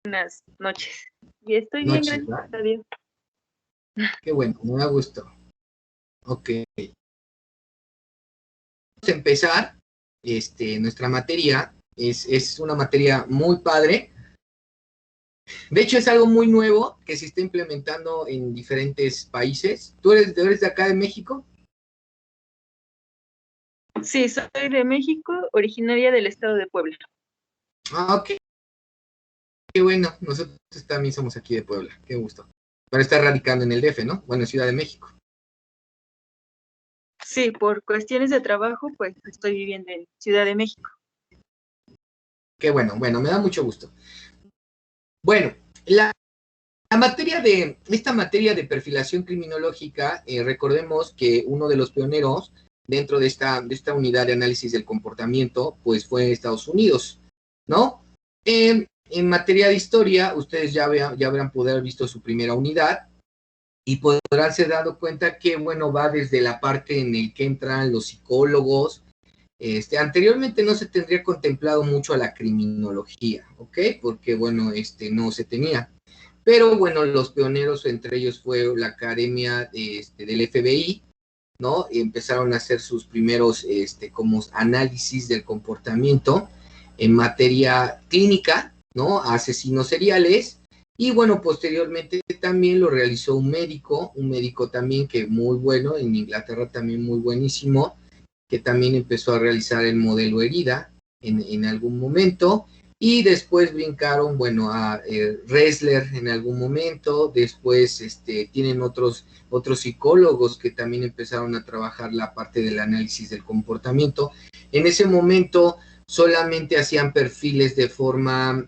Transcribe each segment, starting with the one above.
Buenas noches. Y estoy bien, Noches, gracias ¿verdad? a Dios. Qué bueno, me da gusto. Ok. Vamos a empezar nuestra materia. Es una materia muy padre. De hecho, es algo muy nuevo que se está implementando en diferentes países. ¿Tú eres de acá de México? Sí, soy de México, originaria del estado de Puebla. Ah, ok. Qué bueno. Nosotros también somos aquí de Puebla. Qué gusto. Pero está radicando en el DF, ¿no? Bueno, en Ciudad de México. Sí, por cuestiones de trabajo, pues estoy viviendo en Ciudad de México. Qué bueno. Bueno, me da mucho gusto. Bueno, esta materia de perfilación criminológica, recordemos que uno de los pioneros dentro de esta unidad de análisis del comportamiento, pues fue Estados Unidos, ¿no? En materia de historia, ustedes ya habrán podido haber visto su primera unidad y podrán ser dado cuenta que, bueno, va desde la parte en el que entran los psicólogos. Anteriormente no se tendría contemplado mucho a la criminología, ¿ok? Porque, bueno, no se tenía. Pero bueno, los pioneros, entre ellos fue la academia del FBI, ¿no? Y empezaron a hacer sus primeros como análisis del comportamiento en materia clínica, ¿no? Asesinos seriales. Y bueno, posteriormente también lo realizó un médico también que muy bueno, en Inglaterra también muy buenísimo, que también empezó a realizar el modelo herida en algún momento, y después brincaron, bueno, a Ressler en algún momento, después tienen otros psicólogos que también empezaron a trabajar la parte del análisis del comportamiento. En ese momento solamente hacían perfiles de forma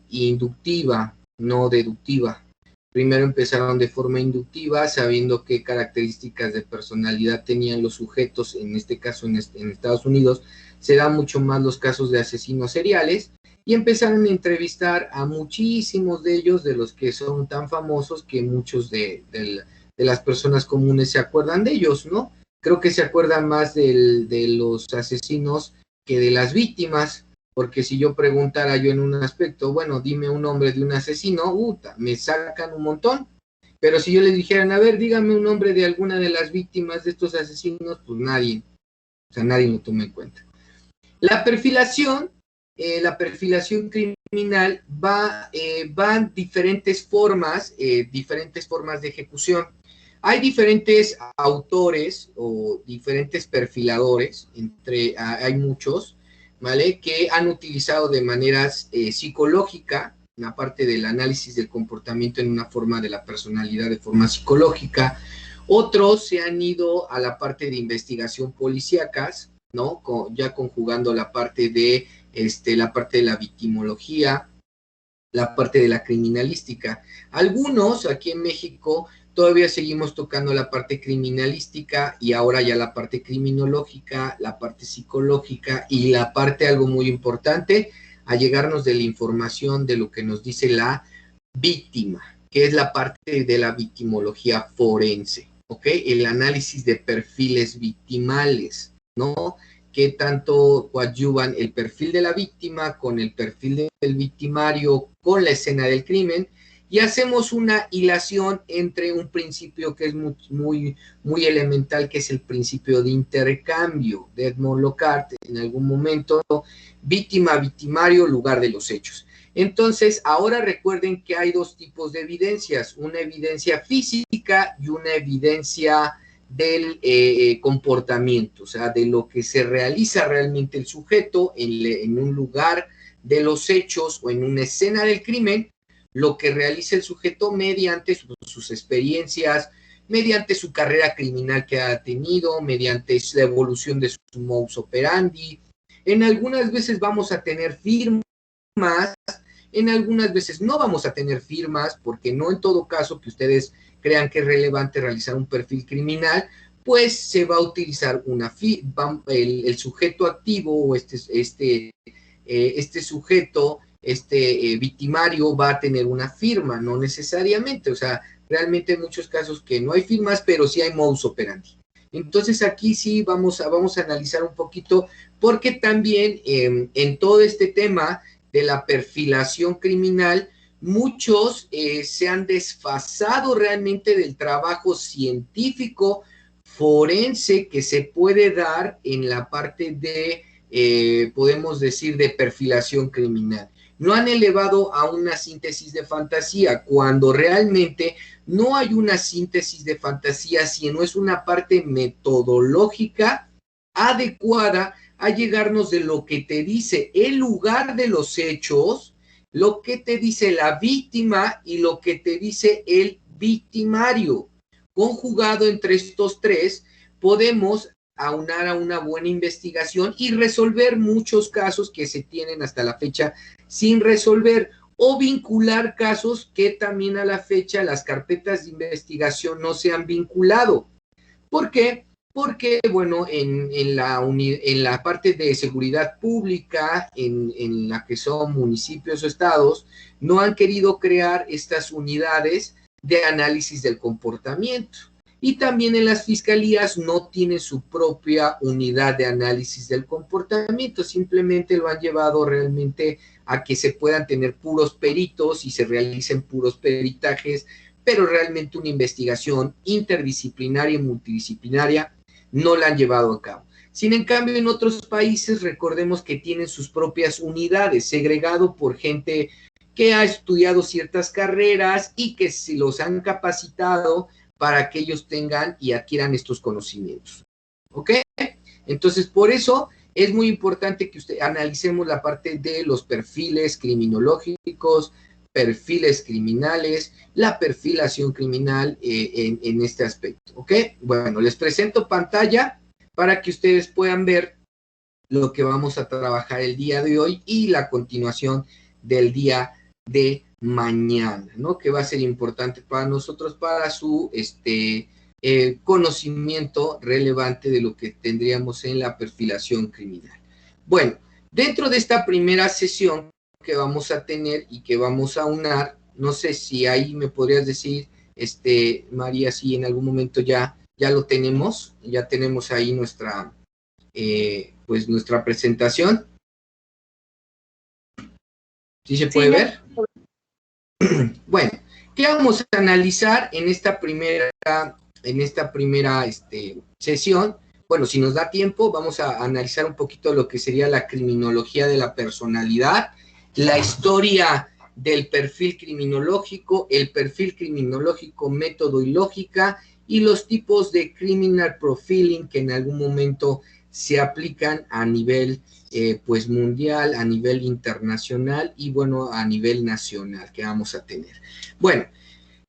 inductiva, no deductiva. Primero empezaron de forma inductiva, sabiendo qué características de personalidad tenían los sujetos, en este caso en Estados Unidos, se dan mucho más los casos de asesinos seriales, y empezaron a entrevistar a muchísimos de ellos, de los que son tan famosos que muchos de las personas comunes se acuerdan de ellos, ¿no? Creo que se acuerdan más de los asesinos que de las víctimas, porque si yo preguntara yo en un aspecto, bueno, dime un nombre de un asesino, me sacan un montón, pero si yo les dijeran, a ver, dígame un nombre de alguna de las víctimas de estos asesinos, pues nadie, o sea, nadie lo toma en cuenta. La perfilación criminal van diferentes formas de ejecución. Hay diferentes autores o diferentes perfiladores, hay muchos, ¿vale? Que han utilizado de maneras psicológica, una parte del análisis del comportamiento en una forma de la personalidad de forma psicológica. Otros se han ido a la parte de investigación policíacas, ¿no? Ya conjugando la parte de la victimología, la parte de la criminalística. Algunos aquí en México todavía seguimos tocando la parte criminalística, y ahora ya la parte criminológica, la parte psicológica y la parte, algo muy importante, a llegarnos de la información de lo que nos dice la víctima, que es la parte de la victimología forense, ¿ok? El análisis de perfiles victimales, ¿no? Qué tanto coadyuvan el perfil de la víctima con el perfil del victimario, con la escena del crimen, y hacemos una hilación entre un principio que es muy elemental, que es el principio de intercambio de Edmond Locard en algún momento: víctima, victimario, lugar de los hechos. Entonces, ahora recuerden que hay dos tipos de evidencias: una evidencia física y una evidencia del comportamiento, o sea, de lo que se realiza realmente el sujeto en un lugar de los hechos o en una escena del crimen, lo que realiza el sujeto mediante sus experiencias, mediante su carrera criminal que ha tenido, mediante la evolución de su modus operandi. En algunas veces vamos a tener firmas, en algunas veces no vamos a tener firmas, porque no en todo caso que ustedes crean que es relevante realizar un perfil criminal, pues se va a utilizar el sujeto activo o sujeto, victimario, va a tener una firma, no necesariamente, o sea, realmente en muchos casos que no hay firmas, pero sí hay modus operandi. Entonces aquí sí vamos a analizar un poquito, porque también en todo este tema de la perfilación criminal, muchos se han desfasado realmente del trabajo científico forense que se puede dar en la parte de, podemos decir, de perfilación criminal. Lo han elevado a una síntesis de fantasía, cuando realmente no hay una síntesis de fantasía, sino es una parte metodológica adecuada a llegarnos de lo que te dice el lugar de los hechos, lo que te dice la víctima y lo que te dice el victimario. Conjugado entre estos tres, podemos aunar a una buena investigación y resolver muchos casos que se tienen hasta la fecha sin resolver, o vincular casos que también a la fecha las carpetas de investigación no se han vinculado. ¿Por qué? Porque, bueno, en la parte de seguridad pública, en la que son municipios o estados, no han querido crear estas unidades de análisis del comportamiento. Y también en las fiscalías no tienen su propia unidad de análisis del comportamiento, simplemente lo han llevado realmente a que se puedan tener puros peritos y se realicen puros peritajes, pero realmente una investigación interdisciplinaria y multidisciplinaria no la han llevado a cabo. Sin en cambio, en otros países, recordemos que tienen sus propias unidades, segregado por gente que ha estudiado ciertas carreras y que se los han capacitado para que ellos tengan y adquieran estos conocimientos. ¿Ok? Entonces, por eso es muy importante que analicemos la parte de los perfiles criminológicos, perfiles criminales, la perfilación criminal en este aspecto. ¿Ok? Bueno, les presento pantalla para que ustedes puedan ver lo que vamos a trabajar el día de hoy y la continuación del día de mañana, ¿no? Que va a ser importante para nosotros, para su conocimiento relevante de lo que tendríamos en la perfilación criminal. Bueno, dentro de esta primera sesión que vamos a tener y que vamos a unar, no sé si ahí me podrías decir, María, si en algún momento ya lo tenemos, ya tenemos ahí nuestra, pues nuestra presentación. ¿Sí se puede ver? Bueno, ¿qué vamos a analizar en esta primera sesión? Bueno, si nos da tiempo, vamos a analizar un poquito lo que sería la criminología de la personalidad, la historia del perfil criminológico, el perfil criminológico, método y lógica, y los tipos de criminal profiling que en algún momento se aplican a nivel pues mundial, a nivel internacional y bueno, a nivel nacional que vamos a tener. Bueno,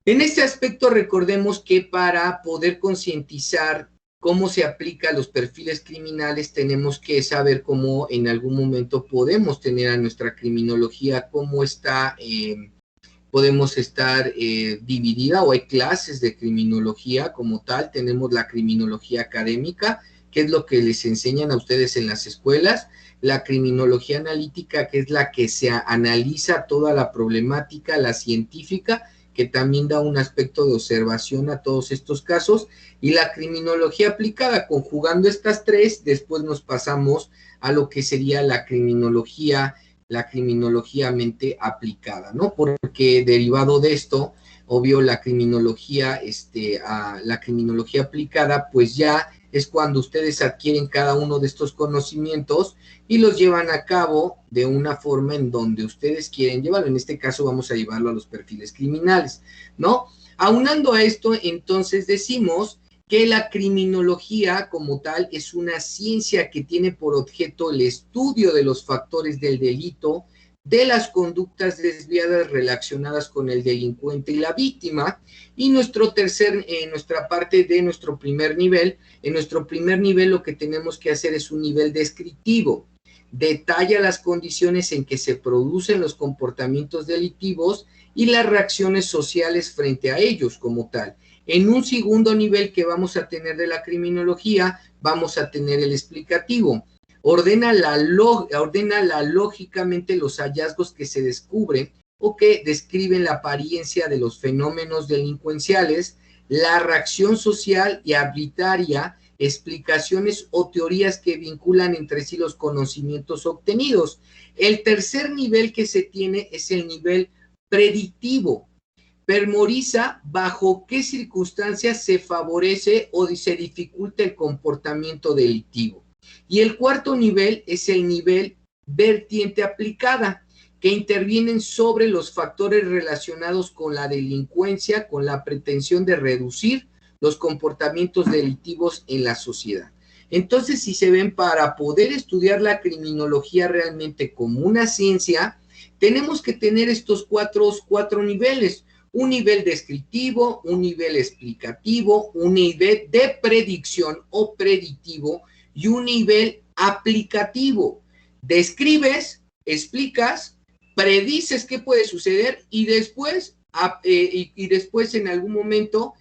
en este aspecto recordemos que para poder concientizar cómo se aplica los perfiles criminales, tenemos que saber cómo en algún momento podemos tener a nuestra criminología, cómo está, podemos estar dividida, o hay clases de criminología como tal. Tenemos la criminología académica, que es lo que les enseñan a ustedes en las escuelas, la criminología analítica, que es la que se analiza toda la problemática, la científica, que también da un aspecto de observación a todos estos casos, y la criminología aplicada. Conjugando estas tres, después nos pasamos a lo que sería la criminología mente aplicada, ¿no? Porque derivado de esto, obvio, la criminología aplicada, pues ya es cuando ustedes adquieren cada uno de estos conocimientos y los llevan a cabo de una forma en donde ustedes quieren llevarlo. En este caso vamos a llevarlo a los perfiles criminales, ¿no? Aunando a esto, entonces decimos que la criminología como tal es una ciencia que tiene por objeto el estudio de los factores del delito, de las conductas desviadas relacionadas con el delincuente y la víctima. Y nuestra parte de nuestro primer nivel, en nuestro primer nivel lo que tenemos que hacer es un nivel descriptivo. Detalla las condiciones en que se producen los comportamientos delictivos y las reacciones sociales frente a ellos como tal. En un segundo nivel que vamos a tener de la criminología, vamos a tener el explicativo. Ordena lógicamente los hallazgos que se descubren o que describen la apariencia de los fenómenos delincuenciales, la reacción social y arbitraria, explicaciones o teorías que vinculan entre sí los conocimientos obtenidos. El tercer nivel que se tiene es el nivel predictivo. Memoriza bajo qué circunstancias se favorece o se dificulta el comportamiento delictivo. Y el cuarto nivel es el nivel vertiente aplicada, que intervienen sobre los factores relacionados con la delincuencia, con la pretensión de reducir los comportamientos delictivos en la sociedad. Entonces, si se ven, para poder estudiar la criminología realmente como una ciencia, tenemos que tener estos cuatro niveles: un nivel descriptivo, un nivel explicativo, un nivel de predicción o predictivo y un nivel aplicativo. Describes, explicas, predices qué puede suceder y después en algún momento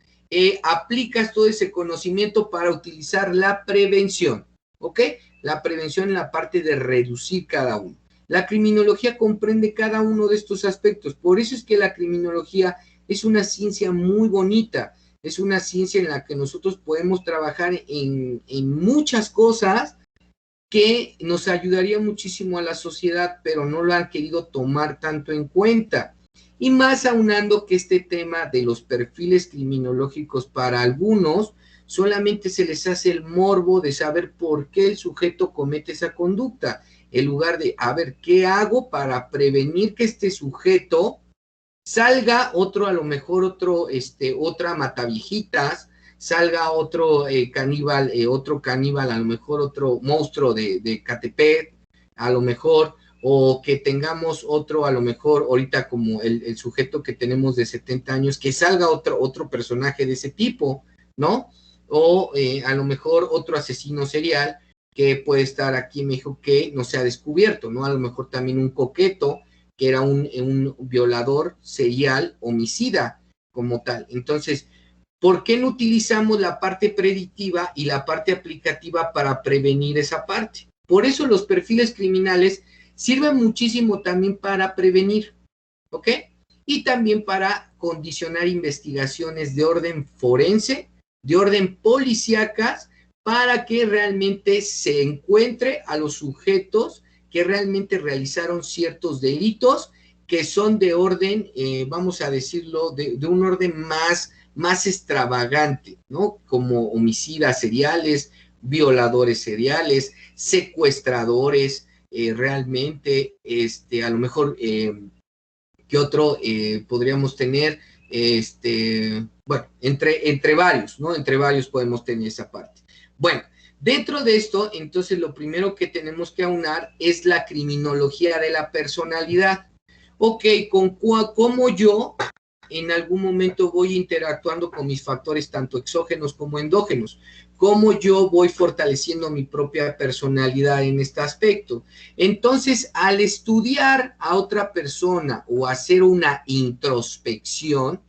aplicas todo ese conocimiento para utilizar la prevención, ¿ok? La prevención en la parte de reducir cada uno. La criminología comprende cada uno de estos aspectos, por eso es que la criminología es una ciencia muy bonita, es una ciencia en la que nosotros podemos trabajar en muchas cosas que nos ayudaría muchísimo a la sociedad, pero no lo han querido tomar tanto en cuenta. Y más aunando que este tema de los perfiles criminológicos para algunos solamente se les hace el morbo de saber por qué el sujeto comete esa conducta, en lugar de, a ver, ¿qué hago para prevenir que este sujeto salga otro, a lo mejor otra mataviejitas, salga otro caníbal, a lo mejor otro monstruo de Catepec, a lo mejor, o que tengamos otro, a lo mejor, ahorita como el sujeto que tenemos de 70 años, que salga otro personaje de ese tipo, ¿no? O a lo mejor otro asesino serial que puede estar aquí en México que no se ha descubierto, ¿no? A lo mejor también un coqueto, que era un violador serial, homicida como tal. Entonces, ¿por qué no utilizamos la parte predictiva y la parte aplicativa para prevenir esa parte? Por eso los perfiles criminales sirven muchísimo también para prevenir, ¿ok? Y también para condicionar investigaciones de orden forense, de orden policíacas, para que realmente se encuentre a los sujetos que realmente realizaron ciertos delitos que son de orden, vamos a decirlo, de un orden más extravagante, ¿no? Como homicidas seriales, violadores seriales, secuestradores, realmente, a lo mejor, ¿qué otro podríamos tener? Bueno, entre varios, ¿no? Entre varios podemos tener esa parte. Bueno, dentro de esto, entonces, lo primero que tenemos que aunar es la criminología de la personalidad. Ok, ¿cómo yo en algún momento voy interactuando con mis factores tanto exógenos como endógenos? ¿Cómo yo voy fortaleciendo mi propia personalidad en este aspecto? Entonces, al estudiar a otra persona o hacer una introspección,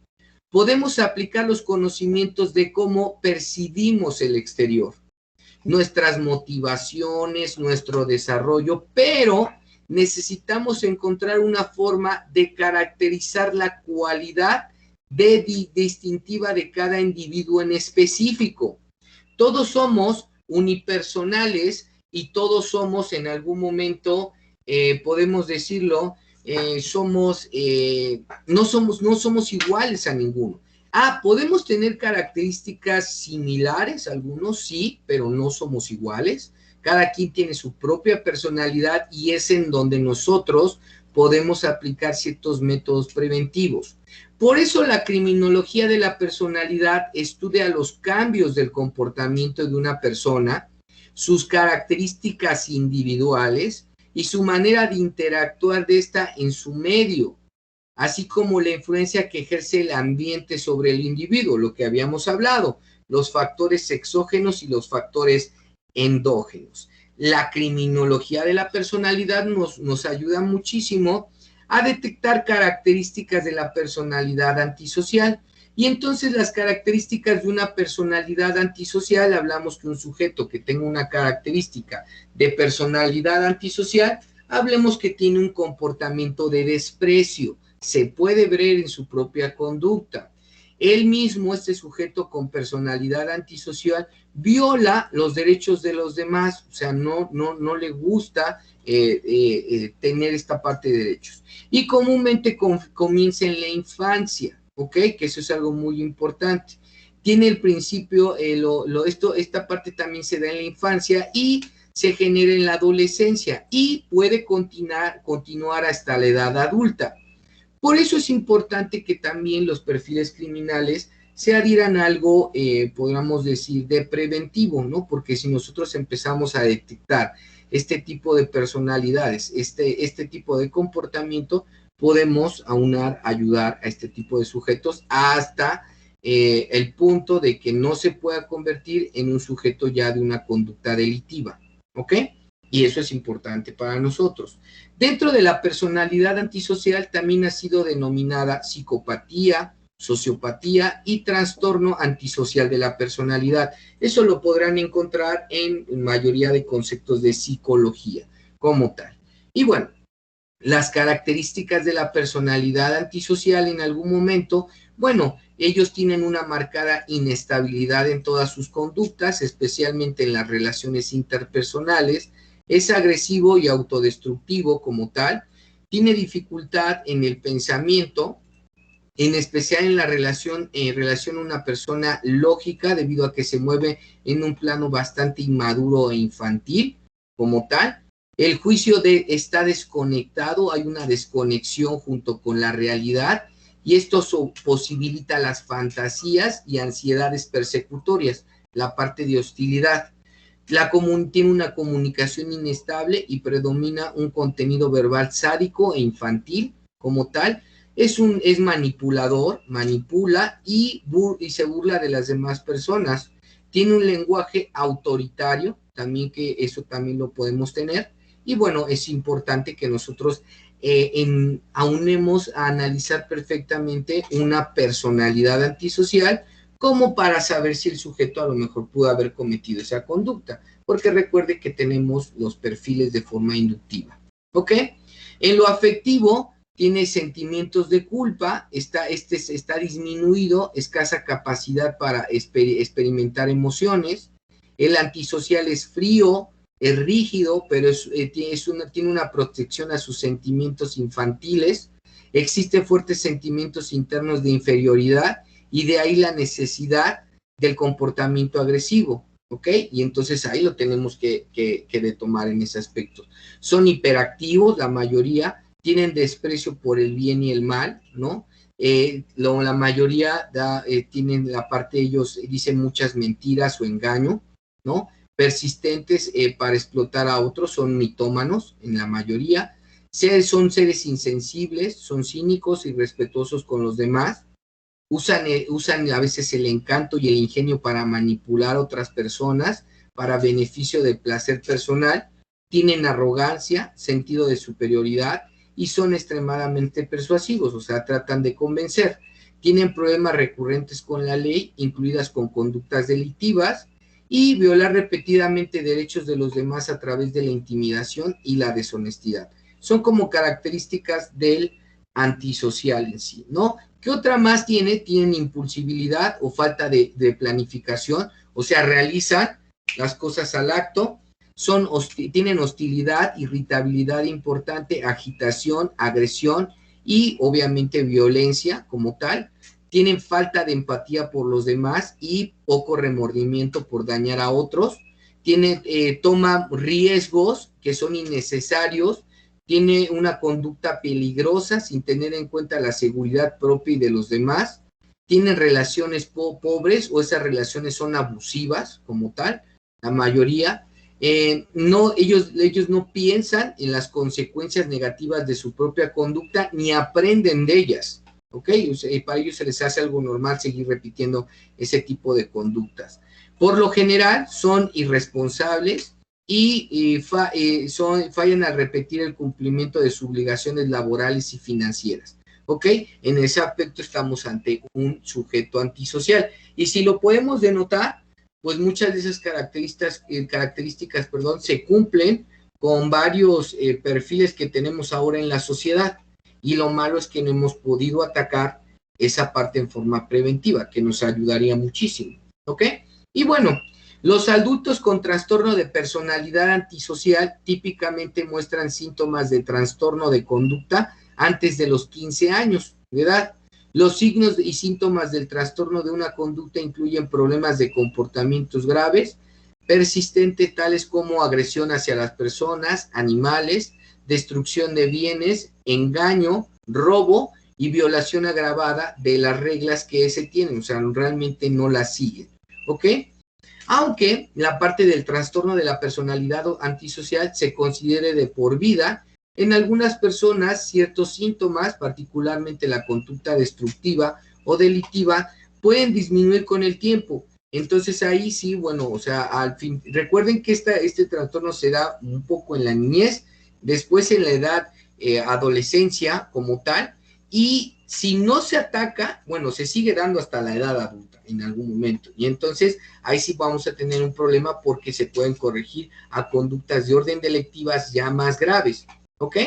podemos aplicar los conocimientos de cómo percibimos el exterior, nuestras motivaciones, nuestro desarrollo, pero necesitamos encontrar una forma de caracterizar la cualidad distintiva de cada individuo en específico. Todos somos unipersonales y todos somos en algún momento, podemos decirlo, no somos iguales a ninguno. Podemos tener características similares, algunos sí, pero no somos iguales. Cada quien tiene su propia personalidad y es en donde nosotros podemos aplicar ciertos métodos preventivos. Por eso la criminología de la personalidad estudia los cambios del comportamiento de una persona, sus características individuales y su manera de interactuar de esta en su medio, así como la influencia que ejerce el ambiente sobre el individuo, lo que habíamos hablado, los factores exógenos y los factores endógenos. La criminología de la personalidad nos ayuda muchísimo a detectar características de la personalidad antisocial. Y entonces las características de una personalidad antisocial, hablamos que un sujeto que tenga una característica de personalidad antisocial, hablemos que tiene un comportamiento de desprecio, se puede ver en su propia conducta. Él mismo, este sujeto con personalidad antisocial, viola los derechos de los demás, o sea, no le gusta tener esta parte de derechos. Y comúnmente comienza en la infancia, ¿ok? Que eso es algo muy importante. Tiene el principio, esta parte también se da en la infancia y se genera en la adolescencia y puede continuar hasta la edad adulta. Por eso es importante que también los perfiles criminales se adhieran a algo, podríamos decir, de preventivo, ¿no? Porque si nosotros empezamos a detectar este tipo de personalidades, este tipo de comportamiento, podemos ayudar a este tipo de sujetos hasta el punto de que no se pueda convertir en un sujeto ya de una conducta delictiva, ¿ok? Y eso es importante para nosotros. Dentro de la personalidad antisocial también ha sido denominada psicopatía, sociopatía y trastorno antisocial de la personalidad. Eso lo podrán encontrar en mayoría de conceptos de psicología como tal. Y bueno, las características de la personalidad antisocial en algún momento, bueno, ellos tienen una marcada inestabilidad en todas sus conductas, especialmente en las relaciones interpersonales, es agresivo y autodestructivo como tal, tiene dificultad en el pensamiento, en especial en la relación a una persona lógica, debido a que se mueve en un plano bastante inmaduro e infantil como tal. El juicio está desconectado, hay una desconexión junto con la realidad, y esto posibilita las fantasías y ansiedades persecutorias, la parte de hostilidad. Tiene una comunicación inestable y predomina un contenido verbal sádico e infantil como tal. Es manipulador, manipula y se burla de las demás personas. Tiene un lenguaje autoritario, también, que eso también lo podemos tener. Y bueno, es importante que nosotros aunemos a analizar perfectamente una personalidad antisocial, como para saber si el sujeto a lo mejor pudo haber cometido esa conducta, porque recuerde que tenemos los perfiles de forma inductiva, ¿ok? En lo afectivo, tiene sentimientos de culpa, está disminuido, escasa capacidad para experimentar emociones. El antisocial es frío, es rígido, pero tiene una protección a sus sentimientos infantiles. Existen fuertes sentimientos internos de inferioridad, y de ahí la necesidad del comportamiento agresivo, ¿ok? Y entonces ahí lo tenemos que retomar en ese aspecto. Son hiperactivos, la mayoría, tienen desprecio por el bien y el mal, ¿no? La mayoría tienen la parte, ellos dicen muchas mentiras o engaño, ¿no? Persistentes para explotar a otros, son mitómanos en la mayoría. Son seres insensibles, son cínicos y irrespetuosos con los demás. Usan a veces el encanto y el ingenio para manipular a otras personas para beneficio del placer personal. Tienen arrogancia, sentido de superioridad y son extremadamente persuasivos, o sea, tratan de convencer. Tienen problemas recurrentes con la ley, incluidas con conductas delictivas, y violar repetidamente derechos de los demás a través de la intimidación y la deshonestidad. Son como características del antisocial en sí, ¿no? ¿Qué otra más tiene? Tienen impulsibilidad o falta de planificación, o sea, realizan las cosas al acto. Tienen hostilidad, irritabilidad importante, agitación, agresión y obviamente violencia como tal. Tienen falta de empatía por los demás y poco remordimiento por dañar a otros. Toma riesgos que son innecesarios. Tiene una conducta peligrosa sin tener en cuenta la seguridad propia y de los demás. Tienen relaciones pobres, o esas relaciones son abusivas como tal, la mayoría. Ellos no piensan en las consecuencias negativas de su propia conducta ni aprenden de ellas, ¿ok? Para ellos se les hace algo normal seguir repitiendo ese tipo de conductas. Por lo general son irresponsables y fallan al repetir el cumplimiento de sus obligaciones laborales y financieras, ¿ok? En ese aspecto estamos ante un sujeto antisocial. Y si lo podemos denotar, pues muchas de esas características, se cumplen con varios perfiles que tenemos ahora en la sociedad. Y lo malo es que no hemos podido atacar esa parte en forma preventiva, que nos ayudaría muchísimo, ¿ok? Y bueno, los adultos con trastorno de personalidad antisocial típicamente muestran síntomas de trastorno de conducta antes de los 15 años de edad. Los signos y síntomas del trastorno de una conducta incluyen problemas de comportamientos graves, persistentes, tales como agresión hacia las personas, animales, destrucción de bienes, engaño, robo y violación agravada de las reglas que se tienen, o sea, realmente no las siguen, ¿ok? Aunque la parte del trastorno de la personalidad antisocial se considere de por vida, en algunas personas ciertos síntomas, particularmente la conducta destructiva o delictiva, pueden disminuir con el tiempo. Entonces ahí sí, bueno, o sea, al fin, recuerden que este trastorno se da un poco en la niñez, después en la edad adolescencia como tal, y si no se ataca, bueno, se sigue dando hasta la edad adulta en algún momento, y entonces ahí sí vamos a tener un problema porque se pueden corregir a conductas de orden delictivas ya más graves, ¿ok?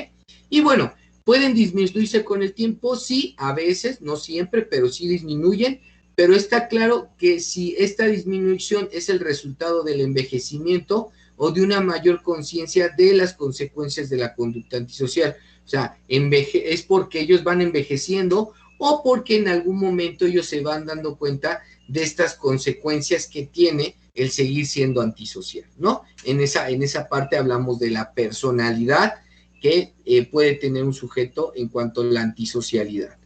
Y bueno, ¿pueden disminuirse con el tiempo? Sí, a veces, no siempre, pero sí disminuyen, pero está claro que si esta disminución es el resultado del envejecimiento o de una mayor conciencia de las consecuencias de la conducta antisocial. O sea, es porque ellos van envejeciendo o porque en algún momento ellos se van dando cuenta de estas consecuencias que tiene el seguir siendo antisocial, ¿no? En esa parte hablamos de la personalidad que puede tener un sujeto en cuanto a la antisocialidad.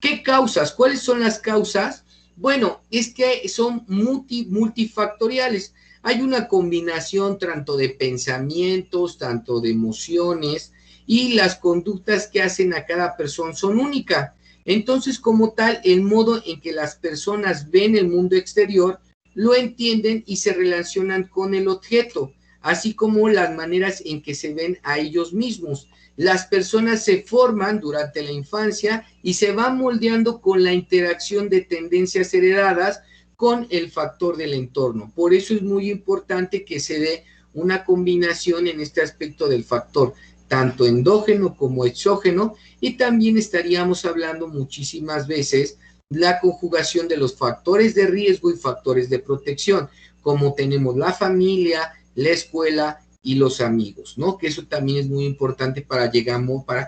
¿Qué causas? ¿Cuáles son las causas? Bueno, es que son multifactoriales. Hay una combinación tanto de pensamientos, tanto de emociones, y las conductas que hacen a cada persona son únicas. Entonces, como tal, el modo en que las personas ven el mundo exterior, lo entienden y se relacionan con el objeto, así como las maneras en que se ven a ellos mismos. Las personas se forman durante la infancia y se van moldeando con la interacción de tendencias heredadas con el factor del entorno. Por eso es muy importante que se dé una combinación en este aspecto del factor, tanto endógeno como exógeno, y también estaríamos hablando muchísimas veces la conjugación de los factores de riesgo y factores de protección, como tenemos la familia, la escuela y los amigos, ¿no? Que eso también es muy importante para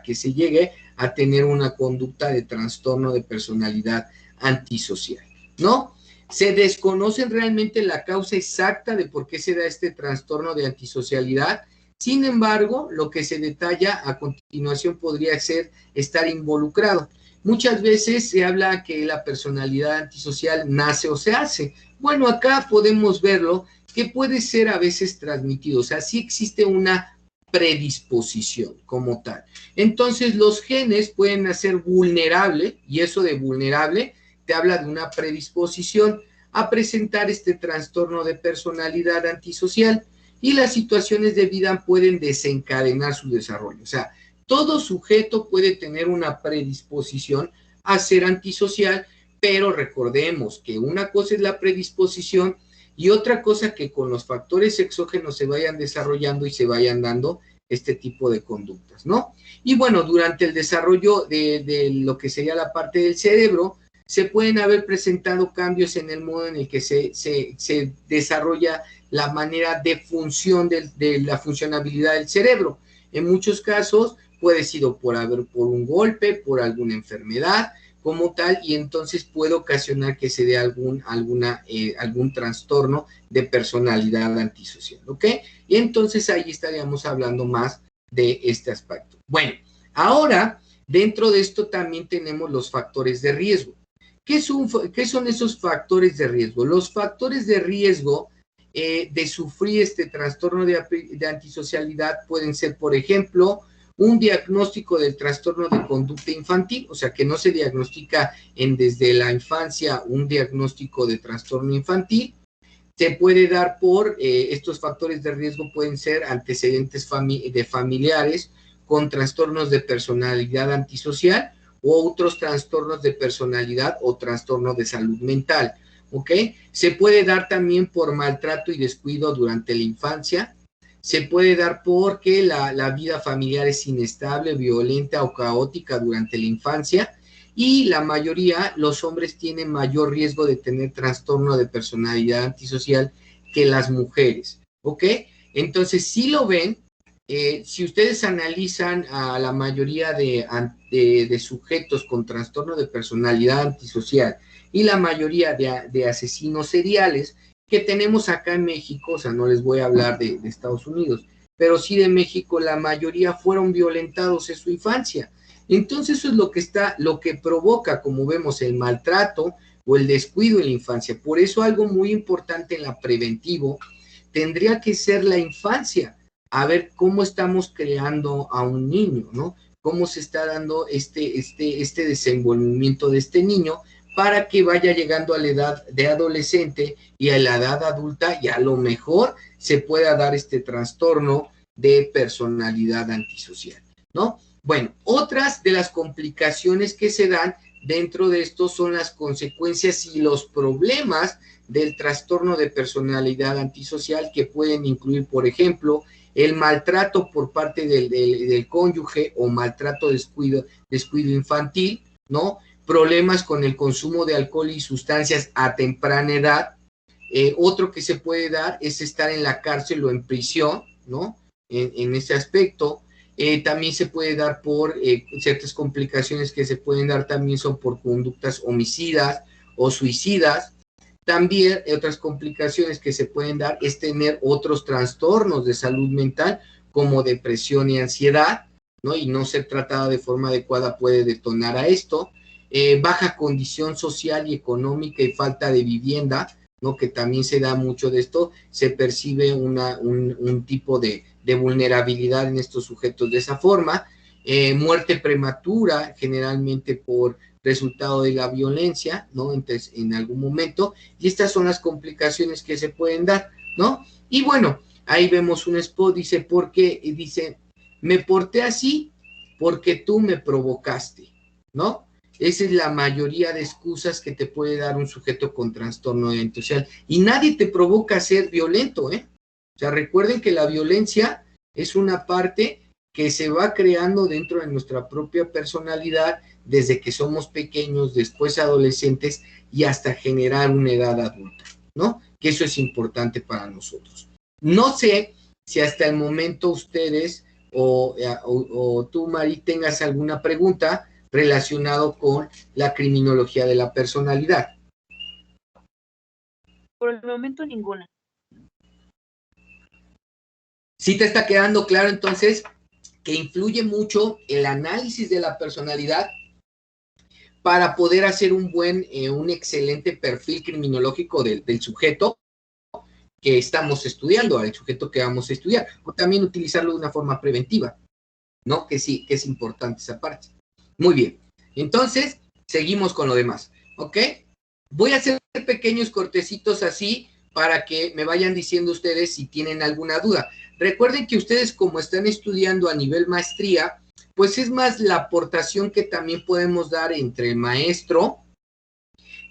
que se llegue a tener una conducta de trastorno de personalidad antisocial, ¿no? Se desconoce realmente la causa exacta de por qué se da este trastorno de antisocialidad. Sin embargo, lo que se detalla a continuación podría ser estar involucrado. Muchas veces se habla que la personalidad antisocial nace o se hace. Bueno, acá podemos verlo que puede ser a veces transmitido, o sea, sí existe una predisposición como tal. Entonces, los genes pueden hacer vulnerable, y eso de vulnerable te habla de una predisposición a presentar este trastorno de personalidad antisocial, y las situaciones de vida pueden desencadenar su desarrollo. O sea, todo sujeto puede tener una predisposición a ser antisocial, pero recordemos que una cosa es la predisposición y otra cosa que con los factores exógenos se vayan desarrollando y se vayan dando este tipo de conductas, ¿no? Y bueno, durante el desarrollo de lo que sería la parte del cerebro, se pueden haber presentado cambios en el modo en el que se desarrolla la manera de función de la funcionabilidad del cerebro. En muchos casos puede ser por un golpe, por alguna enfermedad como tal, y entonces puede ocasionar que se dé algún trastorno de personalidad antisocial, ¿ok? Y entonces ahí estaríamos hablando más de este aspecto. Bueno, ahora dentro de esto también tenemos los factores de riesgo. ¿Qué son esos factores de riesgo? Los factores de riesgo de sufrir este trastorno de antisocialidad pueden ser, por ejemplo, un diagnóstico del trastorno de conducta infantil, o sea, que no se diagnostica desde la infancia un diagnóstico de trastorno infantil. Se puede dar por, estos factores de riesgo pueden ser antecedentes de familiares con trastornos de personalidad antisocial u otros trastornos de personalidad o trastorno de salud mental, ¿ok? Se puede dar también por maltrato y descuido durante la infancia. Se puede dar porque la vida familiar es inestable, violenta o caótica durante la infancia. y la mayoría, los hombres tienen mayor riesgo de tener trastorno de personalidad antisocial que las mujeres, ¿ok? Entonces, si lo ven, si ustedes analizan a la mayoría de sujetos con trastorno de personalidad antisocial y la mayoría de asesinos seriales que tenemos acá en México, o sea, no les voy a hablar de Estados Unidos, pero sí de México, la mayoría fueron violentados en su infancia. Entonces eso es lo que provoca, como vemos, el maltrato o el descuido en la infancia. Por eso algo muy importante en la preventivo tendría que ser la infancia, a ver cómo estamos creando a un niño, ¿no? Cómo se está dando este desenvolvimiento de este niño para que vaya llegando a la edad de adolescente y a la edad adulta y a lo mejor se pueda dar este trastorno de personalidad antisocial, ¿no? Bueno, otras de las complicaciones que se dan dentro de esto son las consecuencias y los problemas del trastorno de personalidad antisocial que pueden incluir, por ejemplo, el maltrato por parte del cónyuge o maltrato descuido infantil, ¿no? Problemas con el consumo de alcohol y sustancias a temprana edad. Otro que se puede dar es estar en la cárcel o en prisión, ¿no? En ese aspecto. También se puede dar por ciertas complicaciones que se pueden dar también son por conductas homicidas o suicidas. También otras complicaciones que se pueden dar es tener otros trastornos de salud mental como depresión y ansiedad, ¿no? Y no ser tratada de forma adecuada puede detonar a esto. Baja condición social y económica y falta de vivienda, ¿no? Que también se da mucho de esto, se percibe un tipo de vulnerabilidad en estos sujetos de esa forma. Muerte prematura, generalmente por resultado de la violencia, ¿no? Entonces, en algún momento, y estas son las complicaciones que se pueden dar, ¿no? Y bueno, ahí vemos un spot, dice, dice, me porté así porque tú me provocaste, ¿no? Esa es la mayoría de excusas que te puede dar un sujeto con trastorno antisocial. Y nadie te provoca a ser violento, ¿eh? O sea, recuerden que la violencia es una parte que se va creando dentro de nuestra propia personalidad desde que somos pequeños, después adolescentes y hasta generar una edad adulta, ¿no? Que eso es importante para nosotros. No sé si hasta el momento ustedes o tú, Mari, tengas alguna pregunta relacionado con la criminología de la personalidad. Por el momento ninguna. ¿Sí te está quedando claro entonces que influye mucho el análisis de la personalidad para poder hacer un excelente perfil criminológico del sujeto que estamos estudiando, al sujeto que vamos a estudiar, o también utilizarlo de una forma preventiva, ¿no? Que sí, que es importante esa parte. Muy bien, entonces, seguimos con lo demás, ¿ok? Voy a hacer pequeños cortecitos así para que me vayan diciendo ustedes si tienen alguna duda. Recuerden que ustedes, como están estudiando a nivel maestría, pues es más la aportación que también podemos dar entre el maestro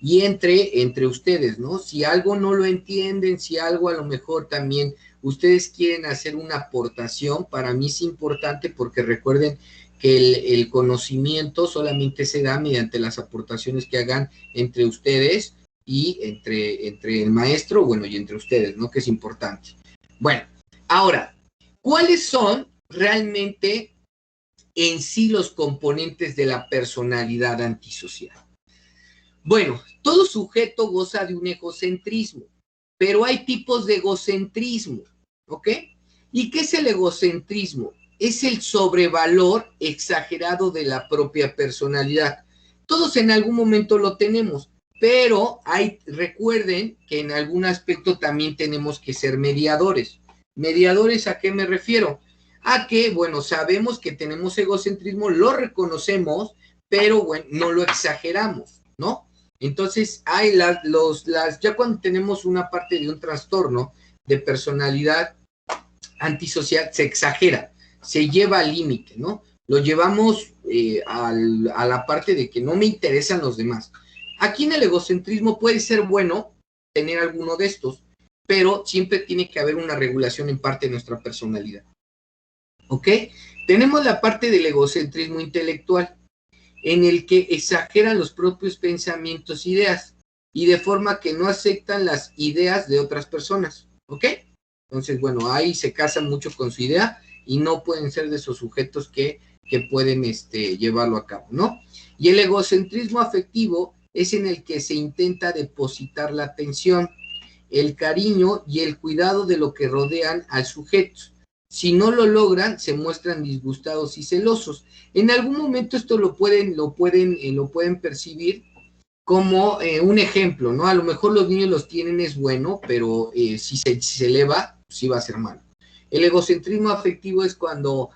y entre ustedes, ¿no? Si algo no lo entienden, si algo a lo mejor también ustedes quieren hacer una aportación, para mí es importante porque recuerden que el conocimiento solamente se da mediante las aportaciones que hagan entre ustedes y entre el maestro, bueno, y entre ustedes, ¿no? Que es importante. Bueno, ahora, ¿cuáles son realmente en sí los componentes de la personalidad antisocial? Bueno, todo sujeto goza de un egocentrismo, pero hay tipos de egocentrismo, ¿ok? ¿Y qué es el egocentrismo? Es el sobrevalor exagerado de la propia personalidad. Todos en algún momento lo tenemos, pero recuerden que en algún aspecto también tenemos que ser mediadores. ¿Mediadores a qué me refiero? A que, bueno, sabemos que tenemos egocentrismo, lo reconocemos, pero bueno, no lo exageramos, ¿no? Entonces, hay ya cuando tenemos una parte de un trastorno de personalidad antisocial, se exagera, se lleva al límite, ¿no? Lo llevamos a la parte de que no me interesan los demás. Aquí en el egocentrismo puede ser bueno tener alguno de estos, pero siempre tiene que haber una regulación en parte de nuestra personalidad. ¿Ok? Tenemos la parte del egocentrismo intelectual. en el que exageran los propios pensamientos e ideas, y de forma que no aceptan las ideas de otras personas, ¿ok? Entonces, bueno, ahí se casan mucho con su idea y no pueden ser de esos sujetos que pueden llevarlo a cabo, ¿no? Y el egocentrismo afectivo es en el que se intenta depositar la atención, el cariño y el cuidado de lo que rodean al sujeto. Si no lo logran, se muestran disgustados y celosos. En algún momento esto lo pueden percibir como un ejemplo, ¿no? A lo mejor los niños los tienen, es bueno, pero si se eleva, sí va a ser malo. El egocentrismo afectivo es cuando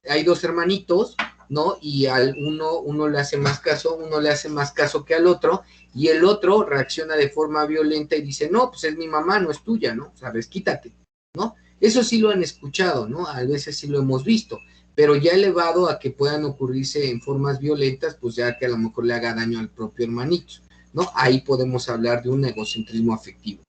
hay dos hermanitos, ¿no? Y al uno le hace más caso que al otro, y el otro reacciona de forma violenta y dice, no, pues es mi mamá, no es tuya, ¿no? Sabes, quítate, ¿no? Eso sí lo han escuchado, ¿no? A veces sí lo hemos visto, pero ya elevado a que puedan ocurrirse en formas violentas, pues ya que a lo mejor le haga daño al propio hermanito, ¿no? Ahí podemos hablar de un egocentrismo afectivo.